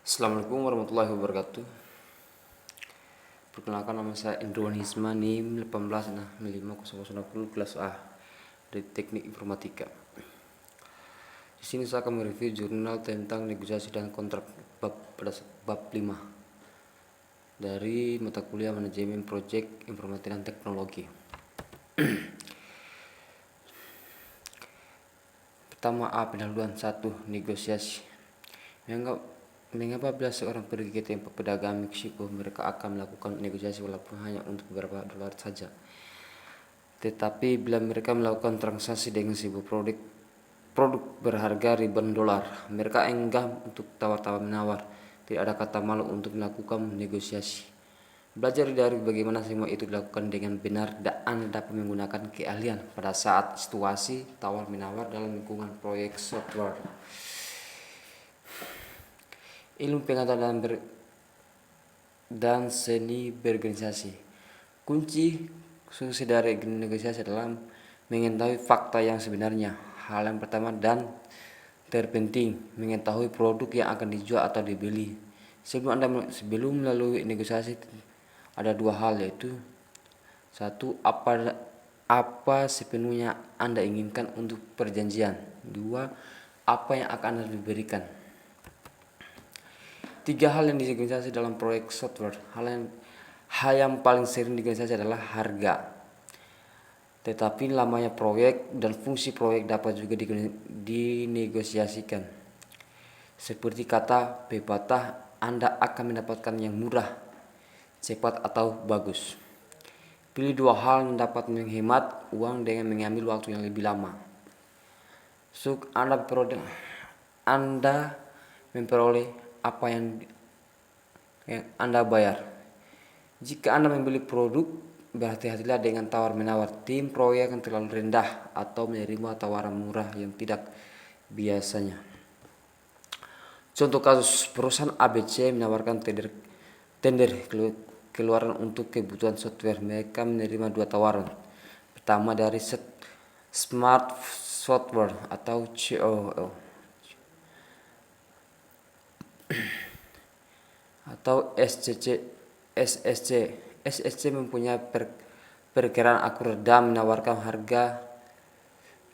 Assalamualaikum warahmatullahi wabarakatuh. Perkenalkan, nama saya Indro Nisma, NIM 18650010 kelas A dari Teknik Informatika. Di sini saya akan mereview jurnal tentang negosiasi dan kontrak pada bab 5 dari mata kuliah Manajemen Proyek Informatika dan Teknologi. Pertama A, pendahuluan 1. Negosiasi. Mengapa bila seorang pergi ke tempat pedagang Meksiko, mereka akan melakukan negosiasi walaupun hanya untuk beberapa dolar saja. Tetapi bila mereka melakukan transaksi dengan sebuah produk berharga ribuan dolar, mereka enggan untuk tawar-tawar menawar. Tidak ada kata malu untuk melakukan negosiasi. Belajar dari bagaimana semua itu dilakukan dengan benar dan Anda dapat menggunakan keahlian pada saat situasi tawar-menawar dalam lingkungan proyek software. Ilmu pengetahuan dan seni berorganisasi. Kunci sukses dari negosiasi adalah mengetahui fakta yang sebenarnya. Hal yang pertama dan terpenting, mengetahui produk yang akan dijual atau dibeli. Sebelum melalui negosiasi ada dua hal, yaitu satu, apa sepenuhnya Anda inginkan untuk perjanjian. Dua, apa yang akan Anda diberikan. Tiga hal yang dinegosiasi dalam proyek software. Hal yang paling sering dinegosiasi adalah harga. Tetapi lamanya proyek dan fungsi proyek dapat juga dinegosiasikan. Seperti kata pepatah, Anda akan mendapatkan yang murah, cepat atau bagus. Pilih dua hal yang dapat menghemat uang dengan mengambil waktu yang lebih lama. Anda memperoleh apa yang Anda bayar. Jika Anda membeli produk, berhati-hatilah dengan tawar-menawar. Tim proyek yang terlalu rendah atau menerima tawaran murah yang tidak biasanya. Contoh kasus, perusahaan ABC menawarkan tender keluaran untuk kebutuhan software. Mereka menerima dua tawaran. Pertama dari Smart Software atau COO atau SSC mempunyai perkiraan akurat dan menawarkan harga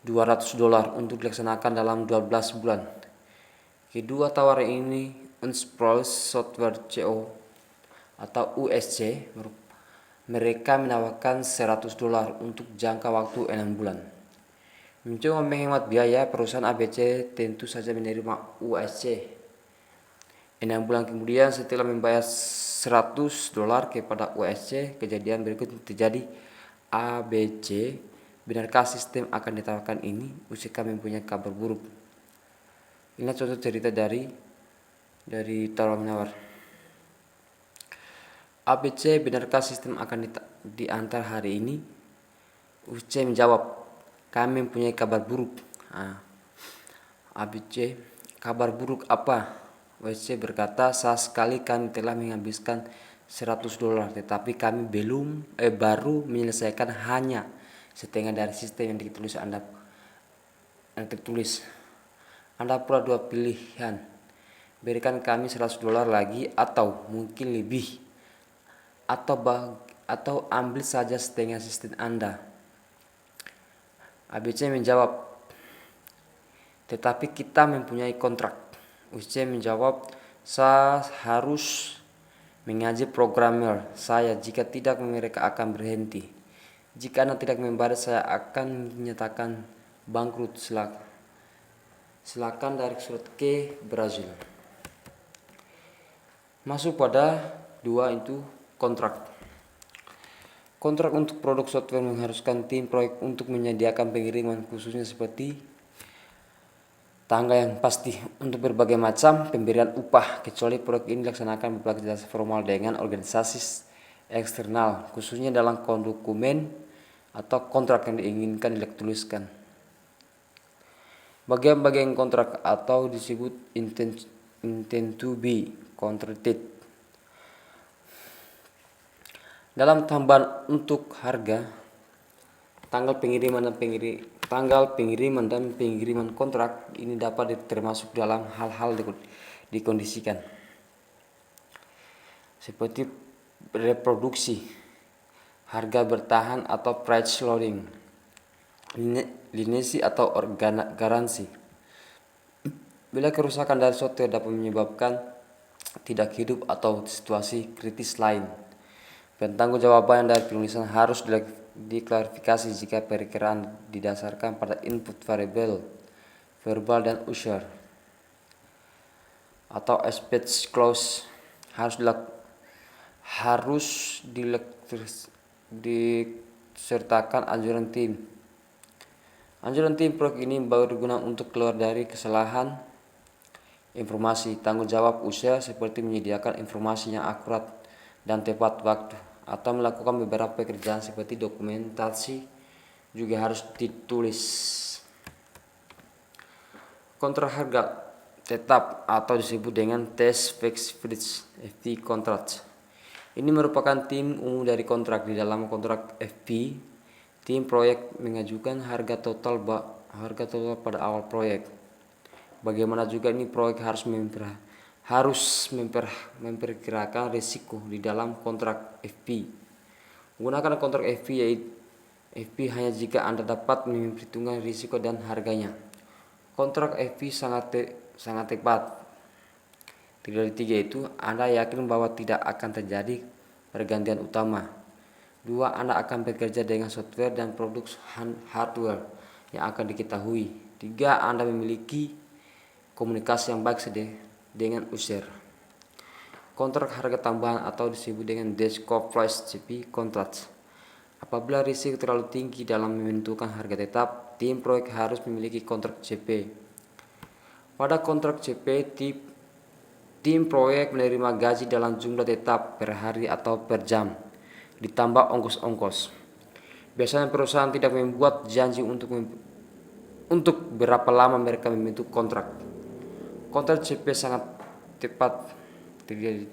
$200 untuk dilaksanakan dalam 12 bulan. Kedua tawaran ini, Unspruce Software CO atau USC, mereka menawarkan $100 untuk jangka waktu 6 bulan. Mencoba menghemat biaya, perusahaan ABC tentu saja menerima USC. 6 bulan kemudian setelah membayar $100 kepada USC, kejadian berikut terjadi. ABC, benarkah sistem akan ditawarkan ini? USC mempunyai kabar buruk. Ini contoh cerita dari tawar-menawar. ABC, benarkah sistem akan diantar hari ini? USC menjawab, kami mempunyai kabar buruk. ABC, kabar buruk apa? USC berkata, saat sekali kami telah menghabiskan $100, tetapi kami baru menyelesaikan hanya setengah dari sistem yang tertulis. Anda pula dua pilihan, berikan kami $100 lagi atau mungkin lebih, atau ambil saja setengah sistem Anda. ABC menjawab, tetapi kita mempunyai kontrak. USC menjawab, saya harus mengaji programmer saya, jika tidak mereka akan berhenti. Jika Anda tidak membayar, saya akan menyatakan bangkrut. Silakan dari surat ke Brazil. Masuk pada 2, itu kontrak. Kontrak untuk produk software mengharuskan tim proyek untuk menyediakan pengiriman khususnya seperti tanggal yang pasti untuk berbagai macam pemberian upah, kecuali proyek ini dilaksanakan berbagai jasa formal dengan organisasi eksternal, khususnya dalam dokumen atau kontrak yang diinginkan dituliskan. Bagian-bagian kontrak atau disebut intent to be contracted. Dalam tambahan untuk harga, tanggal pengiriman dan pengiriman kontrak ini dapat termasuk dalam hal-hal dikondisikan. seperti reproduksi, harga bertahan atau price loading, lisensi atau garansi. Bila kerusakan dari software dapat menyebabkan tidak hidup atau situasi kritis lain, pertanggungjawaban dari penulisan harus diklarifikasi jika perkiraan didasarkan pada input variabel verbal dan user atau speech clause harus disertakan anjuran tim. Anjuran tim proyek ini berguna untuk keluar dari kesalahan informasi. Tanggung jawab user seperti menyediakan informasi yang akurat dan tepat waktu atau melakukan beberapa pekerjaan seperti dokumentasi juga harus ditulis. Kontrak harga tetap atau disebut dengan test fixed price (FP) contract. Ini merupakan tim umum dari kontrak. Di dalam kontrak FP, tim proyek mengajukan harga total pada awal proyek. Bagaimana juga ini proyek harus memperkirakan risiko di dalam kontrak FP. Menggunakan kontrak FP hanya jika Anda dapat memperhitungkan risiko dan harganya. Kontrak FP sangat tepat. Dari tiga itu, Anda yakin bahwa tidak akan terjadi pergantian utama. 2. Anda akan bekerja dengan software dan produk hardware yang akan diketahui. 3. Anda memiliki komunikasi yang baik dengan user. Kontrak harga tambahan atau disebut dengan Scope Price (CP) contract. Apabila risiko terlalu tinggi dalam menentukan harga tetap, tim proyek harus memiliki kontrak CP. Pada kontrak CP, tim proyek menerima gaji dalam jumlah tetap per hari atau per jam, ditambah ongkos-ongkos. Biasanya perusahaan tidak membuat janji untuk berapa lama mereka membentuk kontrak. Kontrak CP sangat tepat, terdiri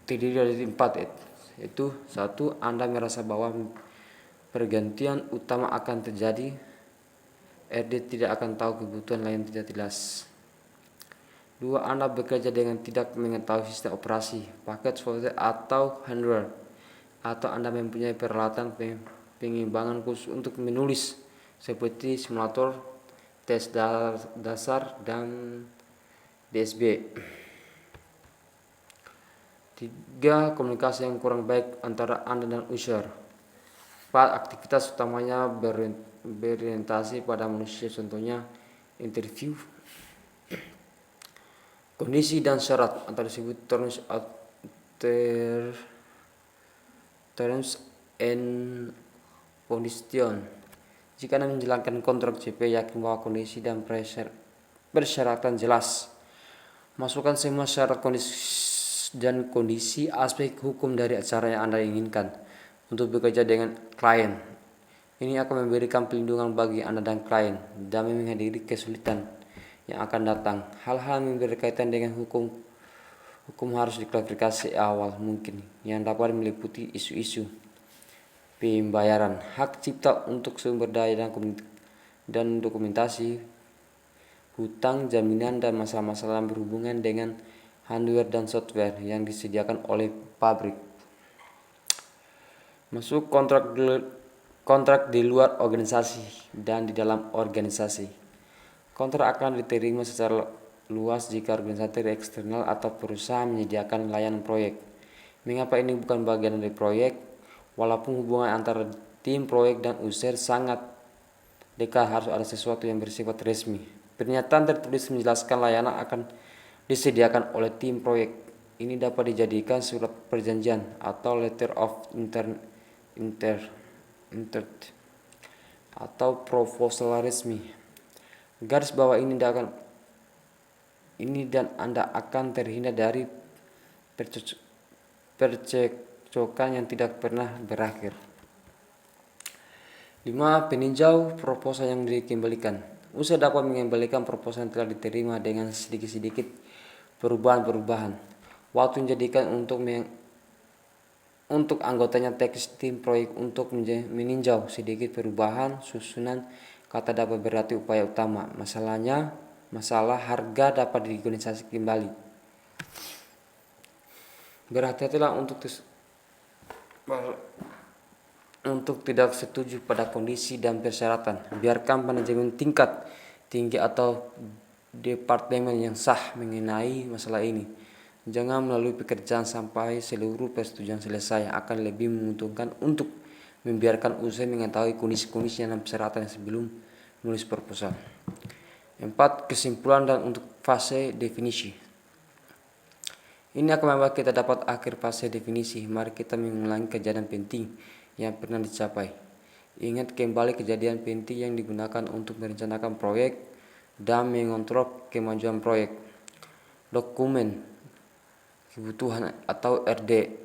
dari 4. Itu 1. Anda merasa bahwa pergantian utama akan terjadi. RD tidak akan tahu kebutuhan lain tidak jelas. 2. Anda bekerja dengan tidak mengetahui sistem operasi, paket software atau hardware, atau Anda mempunyai peralatan pengimbangan khusus untuk menulis seperti simulator, tes dasar, dan DSB. 3. Komunikasi yang kurang baik antara Anda dan user. 4. Aktivitas utamanya berorientasi pada manusia, contohnya interview. Kondisi dan syarat atau disebut terms and condition. Jika Anda menjalankan kontrak CP, yakin bahwa kondisi dan persyaratan jelas. Masukkan semua syarat dan kondisi aspek hukum dari acara yang Anda inginkan untuk bekerja dengan klien. Ini akan memberikan perlindungan bagi Anda dan klien dan menghindari kesulitan yang akan datang. Hal-hal yang berkaitan dengan hukum harus diklarifikasi awal mungkin, yang dapat meliputi isu-isu pembayaran, hak cipta untuk sumber daya dan dokumentasi, hutang, jaminan, dan masalah-masalah yang berhubungan dengan hardware dan software yang disediakan oleh pabrik. Masuk kontrak di luar organisasi dan di dalam organisasi. Kontrak akan diterima secara luas jika organisasi eksternal atau perusahaan menyediakan layanan proyek. Mengapa ini bukan bagian dari proyek? Walaupun hubungan antara tim proyek dan user sangat dekat, harus ada sesuatu yang bersifat resmi. Pernyataan tertulis menjelaskan layanan akan disediakan oleh tim proyek. Ini dapat dijadikan surat perjanjian atau letter of intent atau proposal resmi. Garis bawah ini dan Anda akan terhindar dari percekcokan yang tidak pernah berakhir. 5. Peninjau proposal yang dikembalikan. User dapat mengembalikan proposal yang telah diterima dengan sedikit-sedikit perubahan-perubahan. Waktu yang dijadikan untuk anggotanya teks tim proyek untuk meninjau sedikit perubahan susunan kata dapat berarti upaya utama. Masalah harga dapat dinegosiasi kembali. Berhati-hatilah untuk tidak setuju pada kondisi dan persyaratan. Biarkan manajemen tingkat tinggi atau departemen yang sah mengenai masalah ini. Jangan melalui pekerjaan sampai seluruh persetujuan selesai, akan lebih menguntungkan untuk membiarkan usaha mengetahui kondisi-kondisi dan persyaratan sebelum menulis proposal. 4. Kesimpulan dan untuk fase definisi. Ini akan membuat kita dapat akhir fase definisi. Mari kita mengulangi kejadian penting yang pernah dicapai. Ingat kembali kejadian penting yang digunakan untuk merencanakan proyek dan mengontrol kemajuan proyek. Dokumen kebutuhan atau RD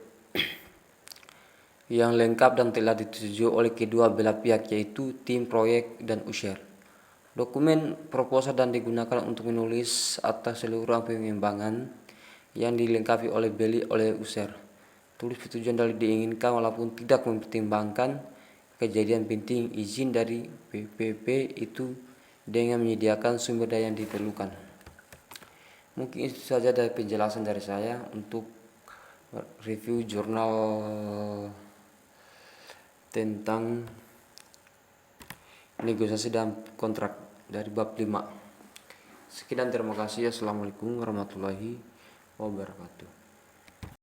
yang lengkap dan telah disetujui oleh kedua belah pihak, yaitu tim proyek dan user. Dokumen proposal dan digunakan untuk menulis atas seluruh pengembangan yang dilengkapi oleh user. Tulis persetujuan dari diinginkan walaupun tidak mempertimbangkan kejadian penting. Izin dari PPP itu dengan menyediakan sumber daya yang diperlukan. Mungkin itu saja dari penjelasan dari saya untuk review jurnal tentang negosiasi dan kontrak dari bab 5. Sekian, terima kasih. Assalamualaikum warahmatullahi wabarakatuh.